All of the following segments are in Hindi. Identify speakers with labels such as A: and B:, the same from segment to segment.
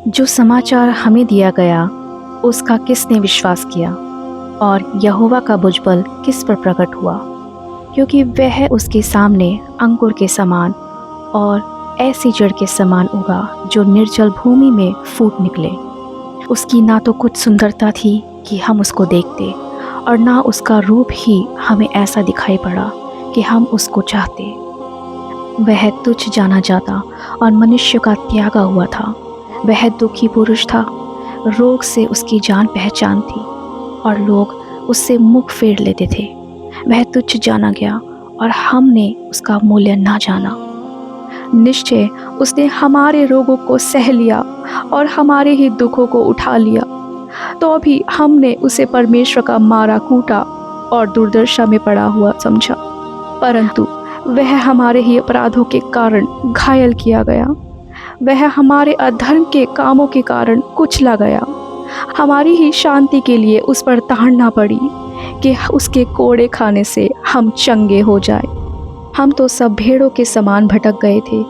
A: जो समाचार हमें दिया गया उसका किसने विश्वास किया और यहोवा का भुजबल किस पर प्रकट हुआ, क्योंकि वह उसके सामने अंकुर के समान और ऐसी जड़ के समान उगा जो निर्जल भूमि में फूट निकले। उसकी ना तो कुछ सुंदरता थी कि हम उसको देखते और ना उसका रूप ही हमें ऐसा दिखाई पड़ा कि हम उसको चाहते। वह तुच्छ जाना जाता और मनुष्य का त्यागा हुआ था। वह दुखी पुरुष था, रोग से उसकी जान पहचान थी और लोग उससे मुख फेर लेते थे। वह तुच्छ जाना गया और हमने उसका मूल्य ना जाना। निश्चय उसने हमारे रोगों को सह लिया और हमारे ही दुखों को उठा लिया। तो भी हमने उसे परमेश्वर का मारा कूटा और दुर्दशा में पड़ा हुआ समझा। परंतु वह हमारे ही अपराधों के कारण घायल किया गया, वह हमारे अधर्म के कामों के कारण कुचला गया। हमारी ही शांति के लिए उस पर ताड़ना पड़ी कि उसके कोड़े खाने से हम चंगे हो जाए। हम तो सब भेड़ों के समान भटक गए थे,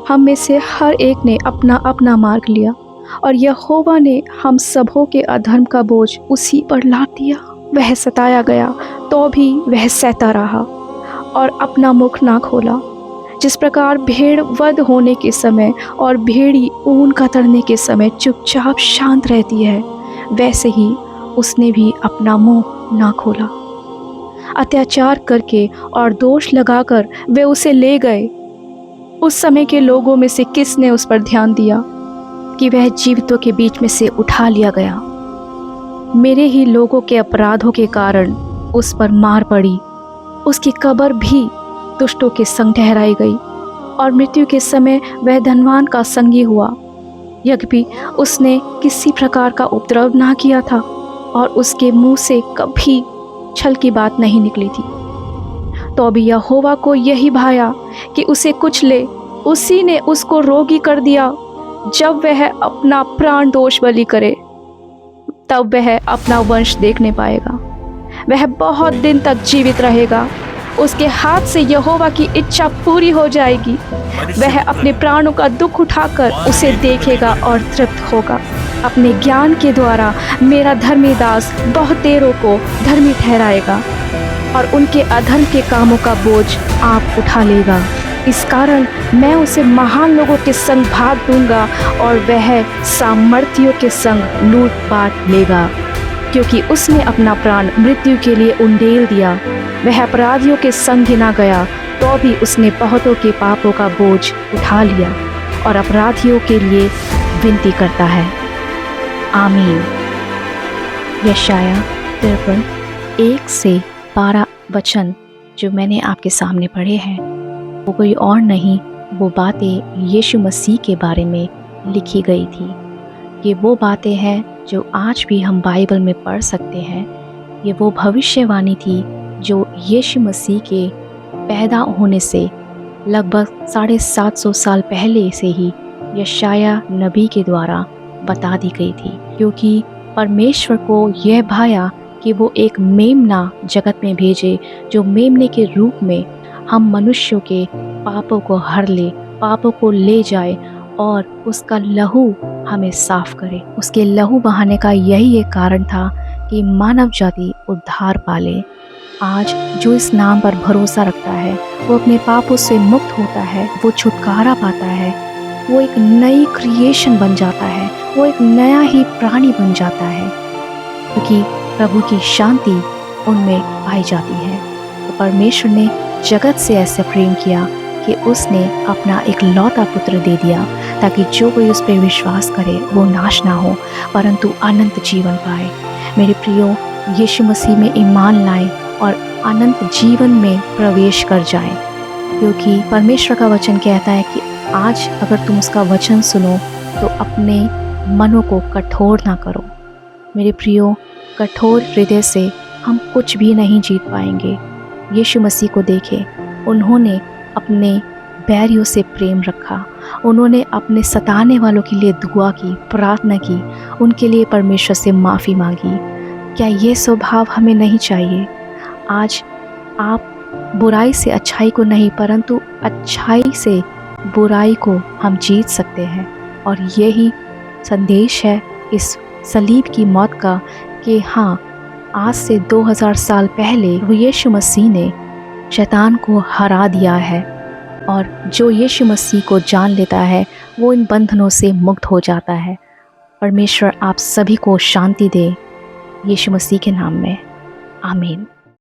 A: हम में से हर एक ने अपना अपना मार्ग लिया और यहोवा ने हम सबों के अधर्म का बोझ उसी पर लाद दिया। वह सताया गया तो भी वह सहता रहा और अपना मुख ना खोला। जिस प्रकार भेड़ वध होने के समय और भेड़ी ऊन कतरने के समय चुपचाप शांत रहती है, वैसे ही उसने भी अपना मुंह ना खोला। अत्याचार करके और दोष लगाकर वे उसे ले गए। उस समय के लोगों में से किसने उस पर ध्यान दिया कि वह जीवितों के बीच में से उठा लिया गया? मेरे ही लोगों के अपराधों के कारण उस पर मार पड़ी। उसकी कब्र भी दुष्टों के संग ठहराई गई और मृत्यु के समय वह धनवान का संगी हुआ। यद्यपि उसने किसी प्रकार का उपद्रव ना किया था और उसके मुंह से कभी छल की बात नहीं निकली थी। तो भी यहोवा को यही भाया कि उसे कुचले। उसी ने उसको रोगी कर दिया। जब वह अपना प्राण दोष बलि करे तब वह अपना वंश देखने पाएगा। वह बहुत दिन तक जीवित रहेगा। उसके हाथ से यहोवा की इच्छा पूरी हो जाएगी। वह अपने प्राणों का दुख उठाकर उसे देखेगा और तृप्त होगा। अपने ज्ञान के द्वारा मेरा धर्मी दास बहुतेरों को धर्मी ठहराएगा और उनके अधर्म के कामों का बोझ आप उठा लेगा। इस कारण मैं उसे महान लोगों के संग भाग दूंगा और वह सामर्थियों के संग लूटपाट लेगा, क्योंकि उसने अपना प्राण मृत्यु के लिए उंडेल दिया। वह अपराधियों के संग गिना गया तो भी उसने बहुतों के पापों का बोझ उठा लिया और अपराधियों के लिए विनती करता है। आमीन। यशाया 53 1 से 12 वचन जो मैंने आपके सामने पढ़े हैं वो कोई और नहीं, वो बातें यीशु मसीह के बारे में लिखी गई थी। ये वो बातें हैं जो आज भी हम बाइबल में पढ़ सकते हैं। ये वो भविष्यवाणी थी जो यीशु मसीह के पैदा होने से लगभग 750 साल पहले से ही यशाया नबी के द्वारा बता दी गई थी, क्योंकि परमेश्वर को यह भाया कि वो एक मेमना जगत में भेजे जो मेमने के रूप में हम मनुष्यों के पापों को हर ले, पापों को ले जाए और उसका लहू हमें साफ करे। उसके लहू बहाने का यही एक कारण था कि मानव जाति उद्धार पाले। आज जो इस नाम पर भरोसा रखता है वो अपने पापों से मुक्त होता है, वो छुटकारा पाता है, वो एक नई क्रिएशन बन जाता है, वो एक नया ही प्राणी बन जाता है, क्योंकि प्रभु की शांति उनमें पाई जाती है। तो परमेश्वर ने जगत से ऐसा प्रेम किया कि उसने अपना एक लौता पुत्र दे दिया ताकि जो कोई उस पर विश्वास करे वो नाश ना हो परंतु अनंत जीवन पाए। मेरे प्रियो, यीशु मसीह में ईमान लाएं और अनंत जीवन में प्रवेश कर जाएं, क्योंकि परमेश्वर का वचन कहता है कि आज अगर तुम उसका वचन सुनो तो अपने मनों को कठोर ना करो। मेरे प्रियो, कठोर हृदय से हम कुछ भी नहीं जीत पाएंगे। यीशु मसीह को देखें, उन्होंने अपने बैरियों से प्रेम रखा, उन्होंने अपने सताने वालों के लिए दुआ की, प्रार्थना की, उनके लिए परमेश्वर से माफ़ी मांगी। क्या ये स्वभाव हमें नहीं चाहिए? आज आप बुराई से अच्छाई को नहीं परंतु अच्छाई से बुराई को हम जीत सकते हैं और यही संदेश है इस सलीब की मौत का कि हाँ, आज से 2000 साल पहले यीशु मसीह ने शैतान को हरा दिया है और जो यीशु मसीह को जान लेता है वो इन बंधनों से मुक्त हो जाता है। परमेश्वर आप सभी को शांति दे, यीशु मसीह के नाम में, आमीन।